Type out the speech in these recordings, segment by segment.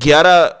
11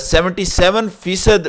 77%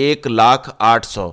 1,08,000,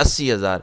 80,000।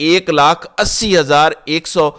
1,80,100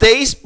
23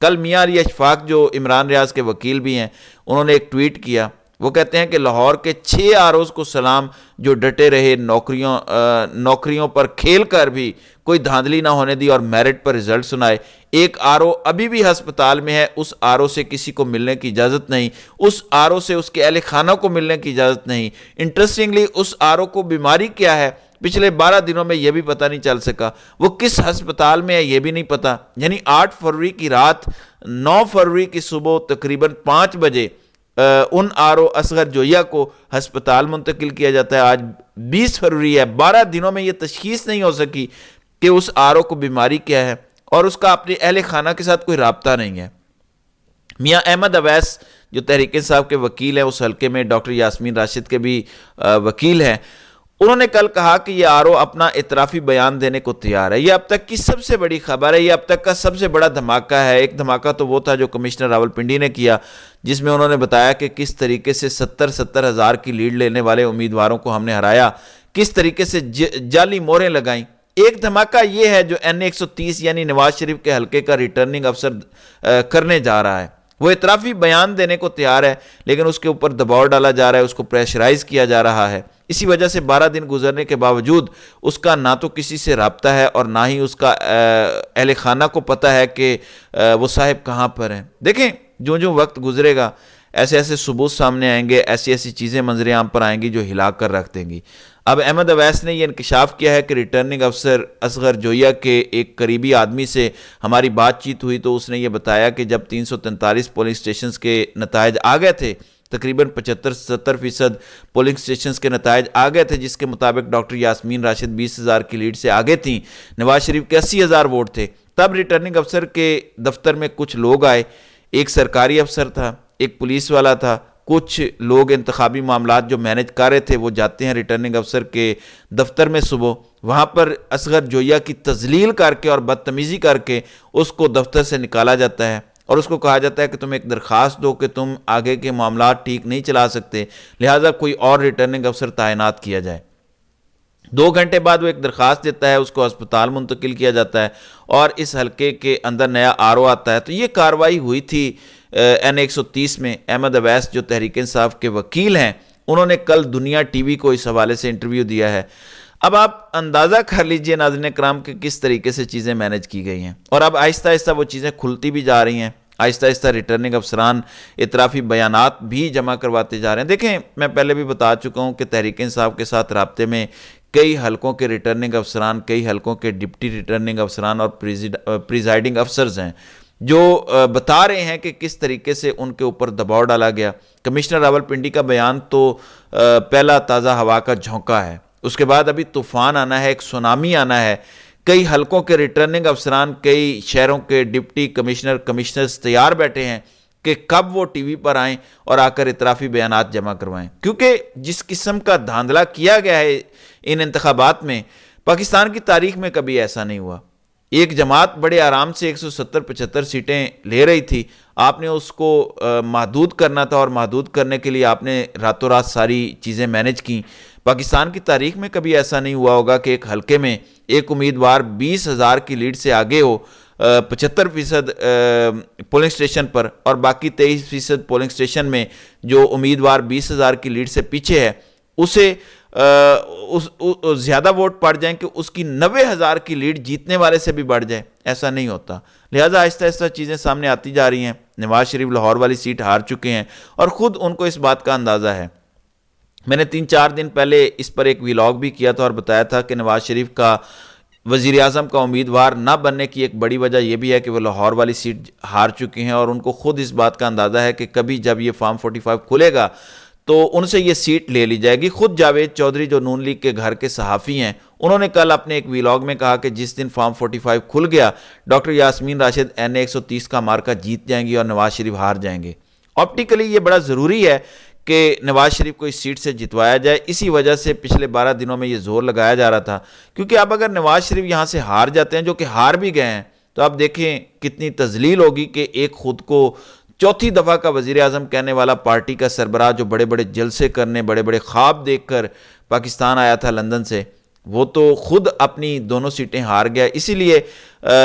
کل میاں علی اشفاق جو عمران ریاض کے وکیل بھی ہیں، انہوں نے ایک ٹویٹ کیا، وہ کہتے ہیں کہ لاہور کے 6 آروز کو سلام جو ڈٹے رہے، نوکریوں پر کھیل کر بھی کوئی دھاندلی نہ ہونے دی اور میرٹ پر رزلٹ سنائے۔ ایک آرو ابھی بھی ہسپتال میں ہے، اس آرو سے کسی کو ملنے کی اجازت نہیں، اس آرو سے اس کے اہل خانہ کو ملنے کی اجازت نہیں۔ انٹرسٹنگلی اس آرو کو بیماری کیا ہے پچھلے 12 دنوں میں یہ بھی پتہ نہیں چل سکا، وہ کس ہسپتال میں ہے یہ بھی نہیں پتہ۔ یعنی 8 فروری کی رات 9 فروری کی صبح تقریباً 5 بجے ان آرو اصغر جویہ کو ہسپتال منتقل کیا جاتا ہے۔ آج 20 فروری ہے، 12 دنوں میں یہ تشخیص نہیں ہو سکی کہ اس آرو کو بیماری کیا ہے اور اس کا اپنے اہل خانہ کے ساتھ کوئی رابطہ نہیں ہے۔ میاں احمد اویس جو تحریک انصاف کے وکیل ہیں، اس حلقے میں ڈاکٹر یاسمین راشد کے بھی وکیل ہیں، انہوں نے کل کہا کہ یہ آرو اپنا اعترافی بیان دینے کو تیار ہے۔ یہ اب تک کی سب سے بڑی خبر ہے، یہ اب تک کا سب سے بڑا دھماکہ ہے۔ ایک دھماکہ تو وہ تھا جو کمشنر راولپنڈی نے کیا، جس میں انہوں نے بتایا کہ کس طریقے سے 70 ہزار کی لیڈ لینے والے امیدواروں کو ہم نے ہرایا، کس طریقے سے جعلی مہریں لگائیں۔ ایک دھماکہ یہ ہے جو این 130 یعنی نواز شریف کے حلقے کا ریٹرننگ افسر کرنے جا رہا ہے۔ وہ اعترافی بیان دینے کو تیار ہے، لیکن اس کے اوپر دباؤ ڈالا جا رہا ہے، اس کو پریشرائز کیا جا رہا ہے۔ اسی وجہ سے 12 دن گزرنے کے باوجود اس کا نہ تو کسی سے رابطہ ہے اور نہ ہی اس کا اہل خانہ کو پتہ ہے کہ وہ صاحب کہاں پر ہیں۔ دیکھیں جو جو وقت گزرے گا ایسے ایسے ثبوت سامنے آئیں گے، ایسی ایسی چیزیں منظر عام پر آئیں گی جو ہلا کر رکھ دیں گی۔ اب احمد اویس نے یہ انکشاف کیا ہے کہ ریٹرننگ افسر اصغر جویہ کے ایک قریبی آدمی سے ہماری بات چیت ہوئی تو اس نے یہ بتایا کہ جب 343 پولنگ سٹیشنز کے نتائج آ گئے تھے، تقریباً 75-70% پولنگ سٹیشنز کے نتائج آ گئے تھے، جس کے مطابق ڈاکٹر یاسمین راشد 20,000 کی لیڈ سے آگے تھیں، نواز شریف کے 80,000 ووٹ تھے۔ تب ریٹرننگ افسر کے دفتر میں کچھ لوگ آئے، ایک سرکاری افسر تھا، ایک پولیس والا تھا، کچھ لوگ انتخابی معاملات جو مینج کر رہے تھے وہ جاتے ہیں ریٹرننگ افسر کے دفتر میں صبح، وہاں پر اصغر جویہ کی تذلیل کر کے اور بدتمیزی کر کے اس کو دفتر سے نکالا جاتا ہے اور اس کو کہا جاتا ہے کہ تم ایک درخواست دو کہ تم آگے کے معاملات ٹھیک نہیں چلا سکتے، لہٰذا کوئی اور ریٹرننگ افسر تعینات کیا جائے۔ 2 گھنٹے بعد وہ ایک درخواست دیتا ہے، اس کو ہسپتال منتقل کیا جاتا ہے اور اس حلقے کے اندر نیا آرو آتا ہے۔ تو یہ کارروائی ہوئی تھی این 130 میں۔ احمد اویس جو تحریک انصاف کے وکیل ہیں، انہوں نے کل دنیا ٹی وی کو اس حوالے سے انٹرویو دیا ہے۔ اب آپ اندازہ کر لیجئے ناظرین کرام کہ کس طریقے سے چیزیں مینج کی گئی ہیں، اور اب آہستہ آہستہ وہ چیزیں کھلتی بھی جا رہی ہیں، آہستہ آہستہ ریٹرننگ افسران اعترافی بیانات بھی جمع کرواتے جا رہے ہیں۔ دیکھیں میں پہلے بھی بتا چکا ہوں کہ تحریک انصاف کے ساتھ رابطے میں کئی حلقوں کے ریٹرننگ افسران، کئی حلقوں کے ڈپٹی ریٹرننگ افسران اور پریزائڈنگ افسرز ہیں جو بتا رہے ہیں کہ کس طریقے سے ان کے اوپر دباؤ ڈالا گیا۔ کمشنر راولپنڈی کا بیان تو پہلا تازہ ہوا کا جھونکا ہے، اس کے بعد ابھی طوفان آنا ہے، ایک سونامی آنا ہے۔ کئی حلقوں کے ریٹرننگ افسران، کئی شہروں کے ڈپٹی کمشنرز تیار بیٹھے ہیں کہ کب وہ ٹی وی پر آئیں اور آ کر اعترافی بیانات جمع کروائیں، کیونکہ جس قسم کا دھاندلا کیا گیا ہے ان انتخابات میں، پاکستان کی تاریخ میں کبھی ایسا نہیں ہوا۔ ایک جماعت بڑے آرام سے 170-75 سیٹیں لے رہی تھی، آپ نے اس کو محدود کرنا تھا اور محدود کرنے کے لیے آپ نے راتوں رات ساری چیزیں مینج کی۔ پاکستان کی تاریخ میں کبھی ایسا نہیں ہوا ہوگا کہ ایک حلقے میں ایک امیدوار 20,000 کی لیڈ سے آگے ہو 75% پولنگ سٹیشن پر، اور باقی 23% پولنگ سٹیشن میں جو امیدوار 20,000 کی لیڈ سے پیچھے ہے اسے زیادہ ووٹ پڑ جائیں کہ اس کی 90,000 کی لیڈ جیتنے والے سے بھی بڑھ جائے، ایسا نہیں ہوتا۔ لہٰذا آہستہ آہستہ چیزیں سامنے آتی جا رہی ہیں۔ نواز شریف لاہور والی سیٹ ہار چکے ہیں اور خود ان کو اس بات کا اندازہ ہے۔ میں نے 3-4 دن پہلے اس پر ایک ویلاگ بھی کیا تھا اور بتایا تھا کہ نواز شریف کا وزیر اعظم کا امیدوار نہ بننے کی ایک بڑی وجہ یہ بھی ہے کہ وہ لاہور والی سیٹ ہار چکے ہیں اور ان کو خود اس بات کا اندازہ ہے کہ کبھی جب یہ فارم 45 کھلے گا تو ان سے یہ سیٹ لے لی جائے گی۔ خود جاوید چودھری جو نون لیگ کے گھر کے صحافی ہیں، انہوں نے کل اپنے ایک ویلاگ میں کہا کہ جس دن فارم 45 کھل گیا ڈاکٹر یاسمین راشد این 130 کا مارکہ جیت جائیں گی اور نواز شریف ہار جائیں گے۔ آپٹیکلی یہ بڑا ضروری ہے کہ نواز شریف کو اس سیٹ سے جتوایا جائے، اسی وجہ سے پچھلے 12 دنوں میں یہ زور لگایا جا رہا تھا، کیونکہ اب اگر نواز شریف یہاں سے ہار جاتے ہیں، جو کہ ہار بھی گئے ہیں، تو آپ دیکھیں کتنی تذلیل ہوگی کہ ایک خود کو چوتھی دفعہ کا وزیر اعظم کہنے والا پارٹی کا سربراہ جو بڑے بڑے جلسے کرنے، بڑے بڑے خواب دیکھ کر پاکستان آیا تھا لندن سے، وہ تو خود اپنی دونوں سیٹیں ہار گیا. اسی لیے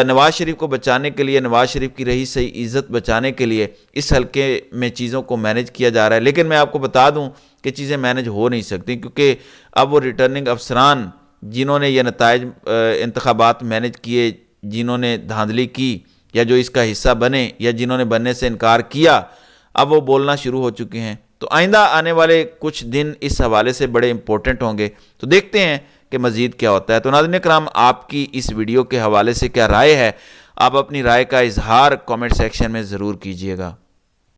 نواز شریف کو بچانے کے لیے، نواز شریف کی رہی صحیح عزت بچانے کے لیے اس حلقے میں چیزوں کو مینج کیا جا رہا ہے. لیکن میں آپ کو بتا دوں کہ چیزیں مینج ہو نہیں سکتی، کیونکہ اب وہ ریٹرننگ افسران جنہوں نے یہ نتائج انتخابات مینج کیے، جنہوں نے دھاندلی کی یا جو اس کا حصہ بنے یا جنہوں نے بننے سے انکار کیا، اب وہ بولنا شروع ہو چکے ہیں. تو آئندہ آنے والے کچھ دن اس حوالے سے بڑے امپورٹنٹ ہوں گے. تو دیکھتے ہیں کہ مزید کیا ہوتا ہے. تو ناظرین کرام، آپ کی اس ویڈیو کے حوالے سے کیا رائے ہے؟ آپ اپنی رائے کا اظہار کامنٹ سیکشن میں ضرور کیجئے گا.